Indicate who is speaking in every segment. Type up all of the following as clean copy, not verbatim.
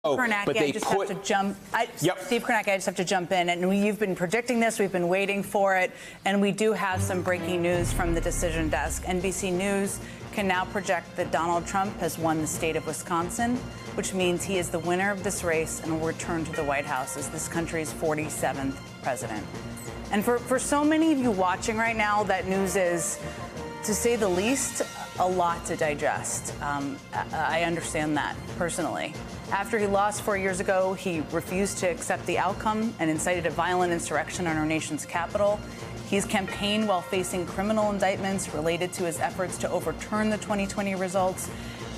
Speaker 1: Kornacki,
Speaker 2: but they
Speaker 1: have to jump. Steve Kornacki, I just have to jump in. And you've been predicting this. We've been waiting for it. And we do have some breaking news from the decision desk. NBC News can now project that Donald Trump has won the state of Wisconsin, which means he is the winner of this race and will return to the White House as this country's 47th president. And for so many of you watching right now, that news is, to say the least, a lot to digest. I understand that personally. After he lost 4 years ago, he refused to accept the outcome and incited a violent insurrection on our nation's capital. He's campaigned while facing criminal indictments related to his efforts to overturn the 2020 results,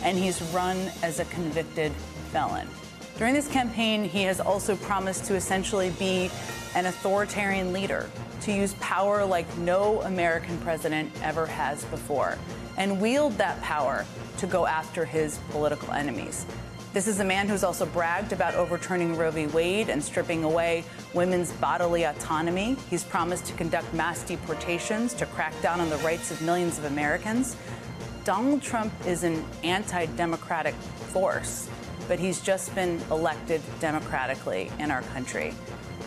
Speaker 1: and he's run as a convicted felon. During this campaign, he has also promised to essentially be an authoritarian leader, to use power like no American president ever has before, and wield that power to go after his political enemies. This is a man who's also bragged about overturning Roe v. Wade and stripping away women's bodily autonomy. He's promised to conduct mass deportations to crack down on the rights of millions of Americans. Donald Trump is an anti-democratic force, but he's just been elected democratically in our country.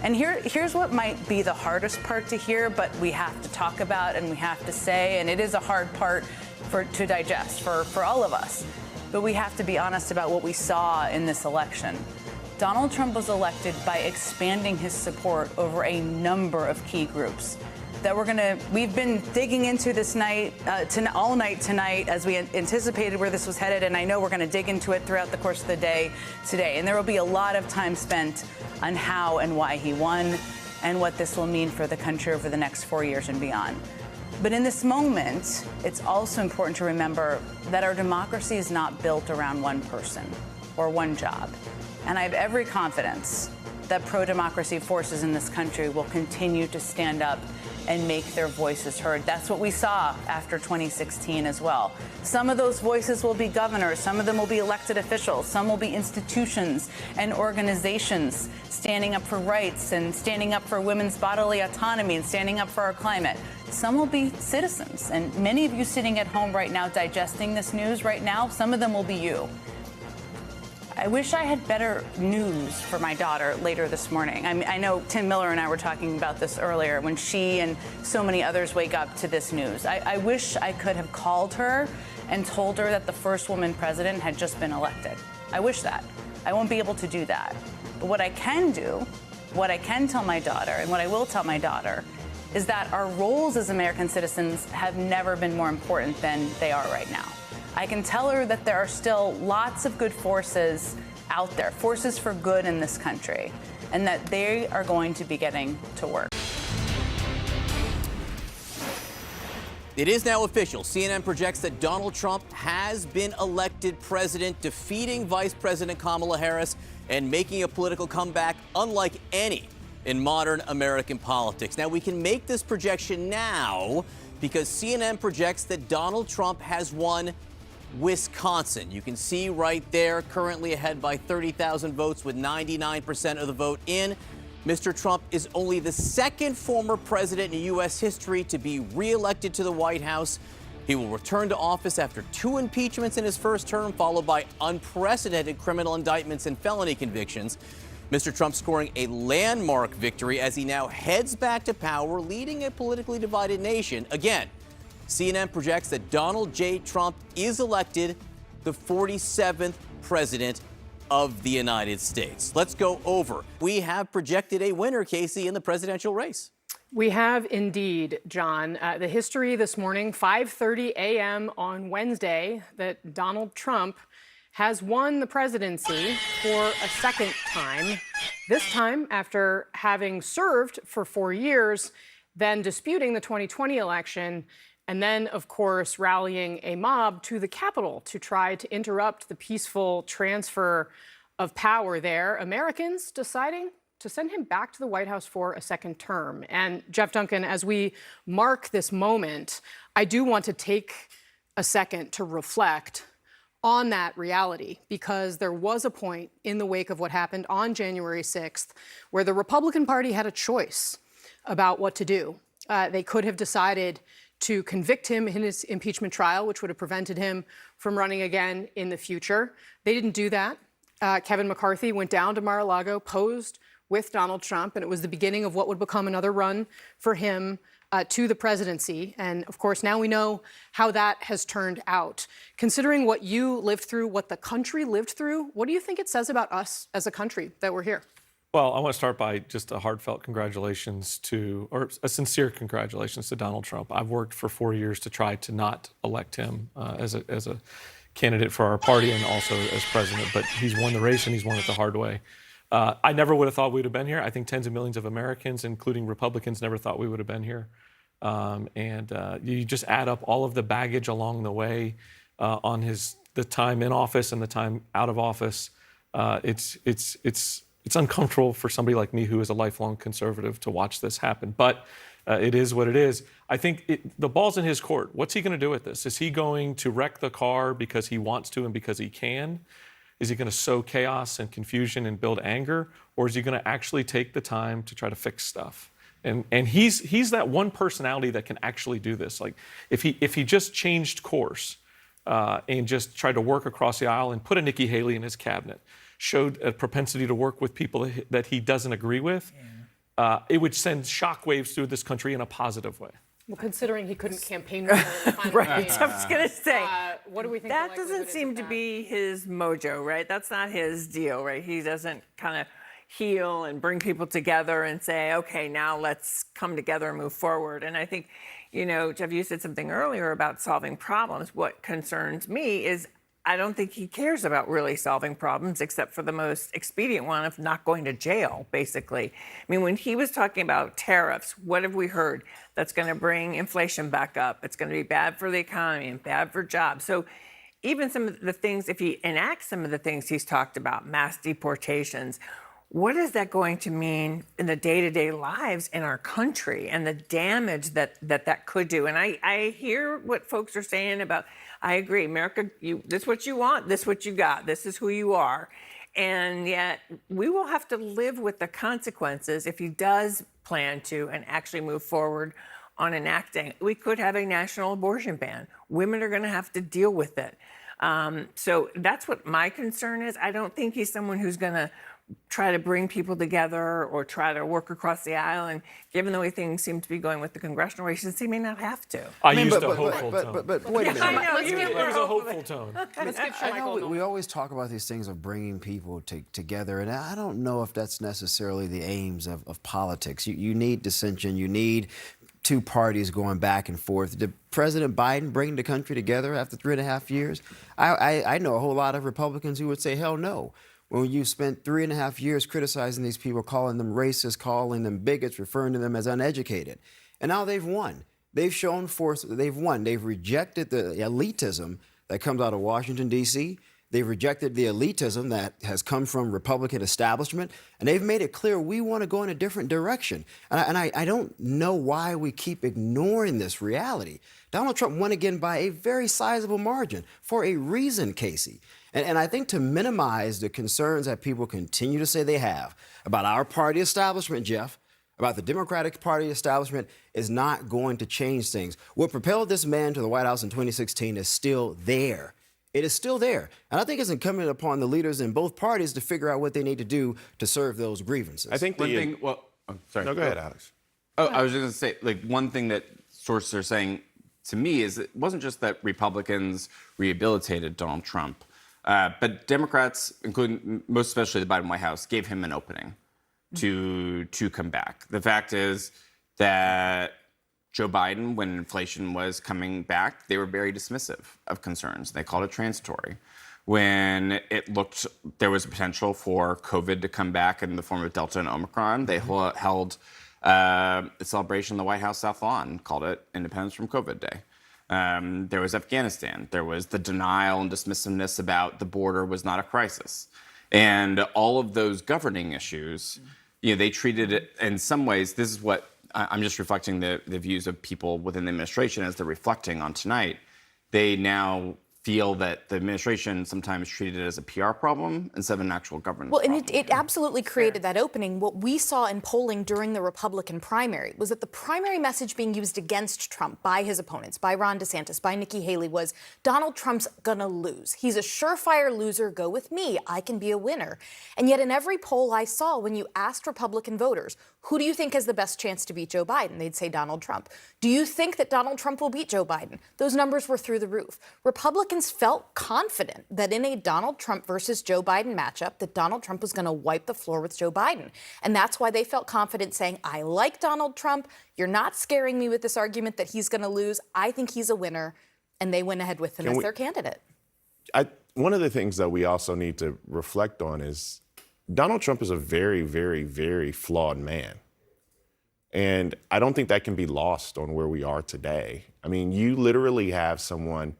Speaker 1: And here's what might be the hardest part to hear, but we have to talk about and we have to say, and it is a hard part to digest for all of us. But we have to be honest about what we saw in this election. Donald Trump was elected by expanding his support over a number of key groups that we've been digging into this night, all night tonight, as we anticipated where this was headed. And I know we're going to dig into it throughout the course of the day today. And there will be a lot of time spent on how and why he won and what this will mean for the country over the next 4 years and beyond. But in this moment, it's also important to remember that our democracy is not built around one person or one job. And I have every confidence that pro-democracy forces in this country will continue to stand up and make their voices heard. That's what we saw after 2016 as well. Some of those voices will be governors, some of them will be elected officials, some will be institutions and organizations standing up for rights and standing up for women's bodily autonomy and standing up for our climate. Some will be citizens, and many of you sitting at home right now digesting this news right now, some of them will be you. I wish I had better news for my daughter later this morning. I know Tim Miller and I were talking about this earlier when she and so many others wake up to this news. I wish I could have called her and told her that the first woman president had just been elected. I wish that. I won't be able to do that. But what I can do, what I can tell my daughter, and what I will tell my daughter, is that our roles as American citizens have never been more important than they are right now. I can tell her that there are still lots of good forces out there, forces for good in this country, and that they are going to be getting to work.
Speaker 3: It is now official. CNN projects that Donald Trump has been elected president, defeating Vice President Kamala Harris and making a political comeback unlike any in modern American politics. Now, we can make this projection now because CNN projects that Donald Trump has won Wisconsin. You can see right there, currently ahead by 30,000 votes with 99% of the vote in. Mr. Trump is only the second former president in U.S. history to be reelected to the White House. He will return to office after 2 impeachments in his first term, followed by unprecedented criminal indictments and felony convictions. Mr. Trump scoring a landmark victory as he now heads back to power, leading a politically divided nation. Again, CNN projects that Donald J. Trump is elected the 47th president of the United States. Let's go over. We have projected a winner, Casey, in the presidential race.
Speaker 4: We have indeed, John. The history this morning, 5:30 a.m. on Wednesday, that Donald Trump has won the presidency for a second time, this time after having served for 4 years, then disputing the 2020 election, and then, of course, rallying a mob to the Capitol to try to interrupt the peaceful transfer of power there. Americans deciding to send him back to the White House for a second term. And Jeff Duncan, as we mark this moment, I do want to take a second to reflect on that reality, because there was a point in the wake of what happened on January 6th where the Republican Party had a choice about what to do. They could have decided to convict him in his impeachment trial, which would have prevented him from running again in the future. They didn't do that. Kevin McCarthy went down to Mar-a-Lago, posed with Donald Trump, and it was the beginning of what would become another run for him to the presidency. And of course, now we know how that has turned out. Considering what you lived through, what the country lived through, what do you think it says about us as a country that we're here?
Speaker 2: Well, I want to start by just a heartfelt congratulations or a sincere congratulations to Donald Trump. I've worked for 4 years to try to not elect him as a candidate for our party and also as president, but he's won the race and he's won it the hard way. I never would have thought we'd have been here. I think tens of millions of Americans, including Republicans, never thought we would have been here. You just add up all of the baggage along the way on the time in office and the time out of office. It's uncomfortable for somebody like me who is a lifelong conservative to watch this happen. But it is what it is. I think the ball's in his court. What's he going to do with this? Is he going to wreck the car because he wants to and because he can? Is he going to sow chaos and confusion and build anger? Or is he going to actually take the time to try to fix stuff? And he's that one personality that can actually do this. Like if he just changed course and just tried to work across the aisle and put a Nikki Haley in his cabinet, showed a propensity to work with people that he doesn't agree with, it would send shockwaves through this country in a positive way.
Speaker 4: Well, considering he couldn't campaign in the final
Speaker 5: Right,
Speaker 4: days,
Speaker 5: I was going to say,
Speaker 4: what do we think?
Speaker 5: that doesn't seem to be his mojo, right? That's not his deal, right? He doesn't kind of heal and bring people together and say, okay, now let's come together and move forward. And I think, Jeff, you said something earlier about solving problems. What concerns me is I don't think he cares about really solving problems except for the most expedient one of not going to jail, basically. I mean, when he was talking about tariffs, what have we heard? That's going to bring inflation back up. It's going to be bad for the economy and bad for jobs. So even some of the things, if he enacts some of the things he's talked about, mass deportations, what is that going to mean in the day-to-day lives in our country and the damage that could do? And I hear what folks are saying about, I agree, America, this is what you want, this is what you got, this is who you are. And yet we will have to live with the consequences if he does plan to and actually move forward on enacting. We could have a national abortion ban. Women are going to have to deal with it. So that's what my concern is. I don't think he's someone who's going to try to bring people together or try to work across the aisle. And given the way things seem to be going with the congressional races, he may not have to.
Speaker 2: I used a hopeful tone.
Speaker 6: But wait a minute.
Speaker 5: I know,
Speaker 2: It was a hopeful tone.
Speaker 4: Let's give
Speaker 6: I know
Speaker 4: Michael
Speaker 6: we always talk about these things of bringing people together, and I don't know if that's necessarily the aims of politics. You need dissension. You need two parties going back and forth. Did President Biden bring the country together after 3.5 years? I know a whole lot of Republicans who would say, hell no. When you spent 3.5 years criticizing these people, calling them racist, calling them bigots, referring to them as uneducated. And now they've won. They've shown force, they've won. They've rejected the elitism that comes out of Washington, D.C. They've rejected the elitism that has come from Republican establishment. And they've made it clear we want to go in a different direction. And I don't know why we keep ignoring this reality. Donald Trump won again by a very sizable margin for a reason, Casey. And I think to minimize the concerns that people continue to say they have about our party establishment, Jeff, about the Democratic Party establishment, is not going to change things. What propelled this man to the White House in 2016 is still there. It is still there. And I think it's incumbent upon the leaders in both parties to figure out what they need to do to serve those grievances.
Speaker 7: I think one thing, sorry.
Speaker 6: No, go ahead, Alex.
Speaker 7: Oh, I was just going to say, like, one thing that sources are saying to me is it wasn't just that Republicans rehabilitated Donald Trump, but Democrats, including most especially the Biden White House, gave him an opening to come back. The fact is that Joe Biden, when inflation was coming back, they were very dismissive of concerns. They called it transitory. When it looked there was a potential for COVID to come back in the form of Delta and Omicron, they held a celebration in the White House South Lawn, called it Independence from COVID Day. There was Afghanistan. There was the denial and dismissiveness about the border was not a crisis. And all of those governing issues, they treated it in some ways. This is what I'm just reflecting the views of people within the administration as they're reflecting on tonight. They now feel that the administration sometimes treated it as a PR problem instead of an actual governance
Speaker 8: Well, and
Speaker 7: problem.
Speaker 8: it absolutely created that opening. What we saw in polling during the Republican primary was that the primary message being used against Trump by his opponents, by Ron DeSantis, by Nikki Haley, was Donald Trump's gonna lose. He's a surefire loser. Go with me. I can be a winner. And yet in every poll I saw, when you asked Republican voters, who do you think has the best chance to beat Joe Biden? They'd say Donald Trump. Do you think that Donald Trump will beat Joe Biden? Those numbers were through the roof. Republicans felt confident that in a Donald Trump versus Joe Biden matchup, that Donald Trump was going to wipe the floor with Joe Biden. And that's why they felt confident saying, I like Donald Trump. You're not scaring me with this argument that he's going to lose. I think he's a winner. And they went ahead with him as their candidate.
Speaker 9: One of the things that we also need to reflect on is Donald Trump is a very, very, very flawed man. And I don't think that can be lost on where we are today. I mean, you literally have someone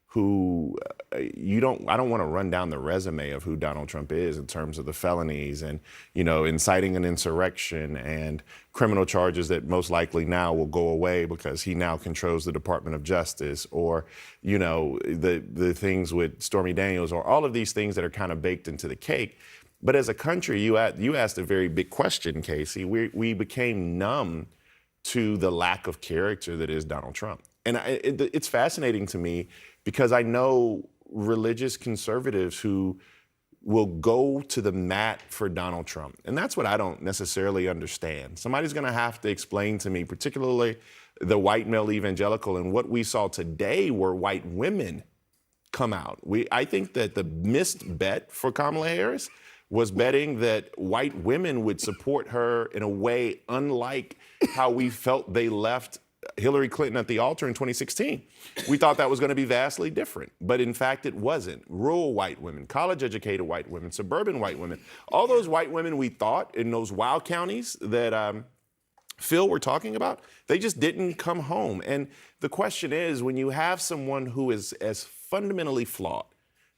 Speaker 9: who I don't want to run down the resume of who Donald Trump is in terms of the felonies and, inciting an insurrection and criminal charges that most likely now will go away because he now controls the Department of Justice, or, the things with Stormy Daniels, or all of these things that are kind of baked into the cake. But as a country, you asked a very big question, Casey. We became numb to the lack of character that is Donald Trump. And it's fascinating to me because I know religious conservatives who will go to the mat for Donald Trump. And that's what I don't necessarily understand. Somebody's going to have to explain to me, particularly the white male evangelical, and what we saw today were white women come out. I think that the missed bet for Kamala Harris was betting that white women would support her in a way unlike how we felt they left Hillary Clinton at the altar in 2016. We thought that was going to be vastly different, but in fact it wasn't. Rural white women, college-educated white women, suburban white women, all those white women we thought in those wild counties that Phil were talking about, they just didn't come home. And the question is, when you have someone who is as fundamentally flawed,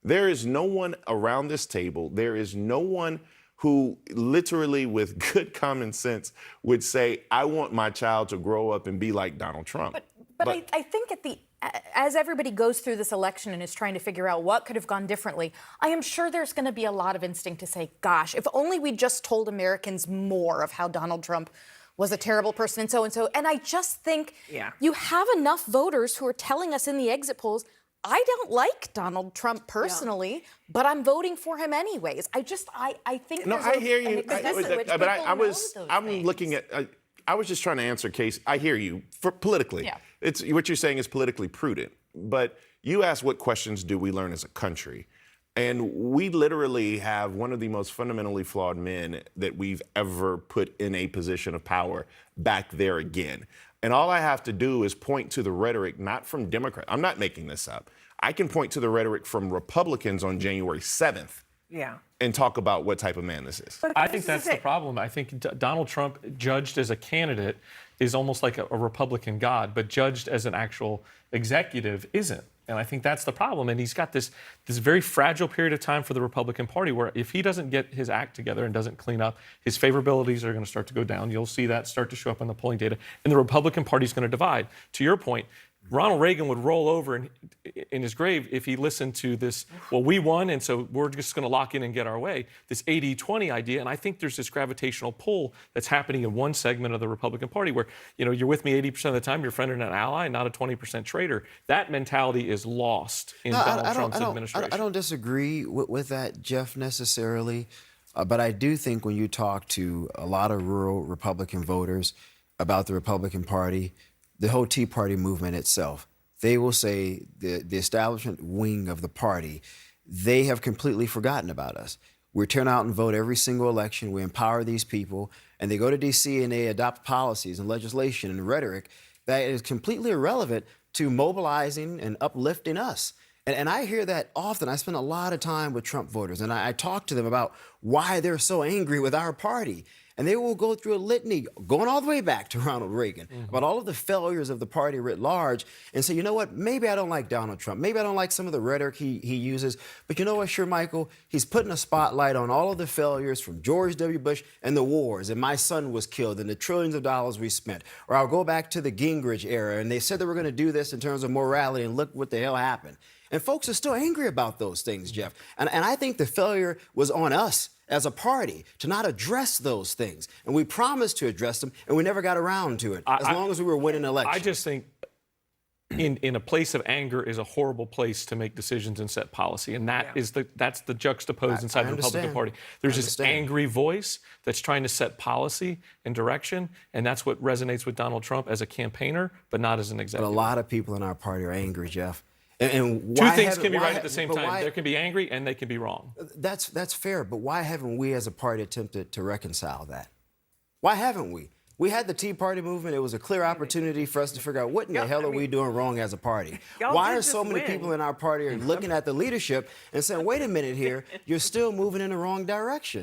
Speaker 9: there is no one around this table, there is no one who literally with good common sense would say, I want my child to grow up and be like Donald Trump.
Speaker 8: But I think as everybody goes through this election and is trying to figure out what could have gone differently, I am sure there's going to be a lot of instinct to say, gosh, if only we just told Americans more of how Donald Trump was a terrible person and so and so. And I just think you have enough voters who are telling us in the exit polls, I don't like Donald Trump personally, but I'm voting for him anyways. I think
Speaker 9: no, I hear you. I was just trying to answer Casey. I hear you politically. Yeah. It's what you're saying is politically prudent. But you asked what questions do we learn as a country, and we literally have one of the most fundamentally flawed men that we've ever put in a position of power back there again. And all I have to do is point to the rhetoric, not from Democrats. I'm not making this up. I can point to the rhetoric from Republicans on January 7th and talk about what type of man this is.
Speaker 2: I think that's the problem. I think Donald Trump, judged as a candidate, is almost like a Republican god, but judged as an actual executive isn't. And I think that's the problem. And he's got this very fragile period of time for the Republican Party where if he doesn't get his act together and doesn't clean up, his favorabilities are going to start to go down. You'll see that start to show up in the polling data. And the Republican Party is going to divide. To your point, Ronald Reagan would roll over in his grave if he listened to this, well, we won, and so we're just going to lock in and get our way, this 80-20 idea. And I think there's this gravitational pull that's happening in one segment of the Republican Party where, you're with me 80% of the time, you're a friend and an ally, not a 20% traitor. That mentality is lost in Donald Trump's administration.
Speaker 6: I don't disagree with that, Jeff, necessarily. But I do think when you talk to a lot of rural Republican voters about the Republican Party, the whole Tea Party movement itself, they will say the establishment wing of the party, they have completely forgotten about us. We turn out and vote every single election. We empower these people, and they go to D.C. and they adopt policies and legislation and rhetoric that is completely irrelevant to mobilizing and uplifting us. And I hear that often. I spend a lot of time with Trump voters, and I talk to them about why they're so angry with our party. And they will go through a litany, going all the way back to Ronald Reagan, about all of the failures of the party writ large, and say, you know what, maybe I don't like Donald Trump. Maybe I don't like some of the rhetoric he uses. But you know what, sure, Michael, he's putting a spotlight on all of the failures from George W. Bush and the wars, and my son was killed, and the trillions of dollars we spent. Or I'll go back to the Gingrich era, and they said they were going to do this in terms of morality, and look what the hell happened. And folks are still angry about those things, Jeff. And I think the failure was on us as a party to not address those things. And we promised to address them, and we never got around to it, as long as we were winning elections.
Speaker 2: I just think in a place of anger is a horrible place to make decisions and set policy. And that's the juxtaposed inside the Republican Party. There's this angry voice that's trying to set policy and direction, and that's what resonates with Donald Trump as a campaigner, but not as an executive.
Speaker 6: But a lot of people in our party are angry, Jeff. And
Speaker 2: two things can be right at the same time. They can be angry and they can be wrong.
Speaker 6: That's fair, but why haven't we as a party attempted to reconcile that? Why haven't we? We had the Tea Party movement. It was a clear opportunity for us to figure out what in the hell are we doing wrong as a party? Why are so many people in our party looking at the leadership and saying, wait a minute here, you're still moving in the wrong direction?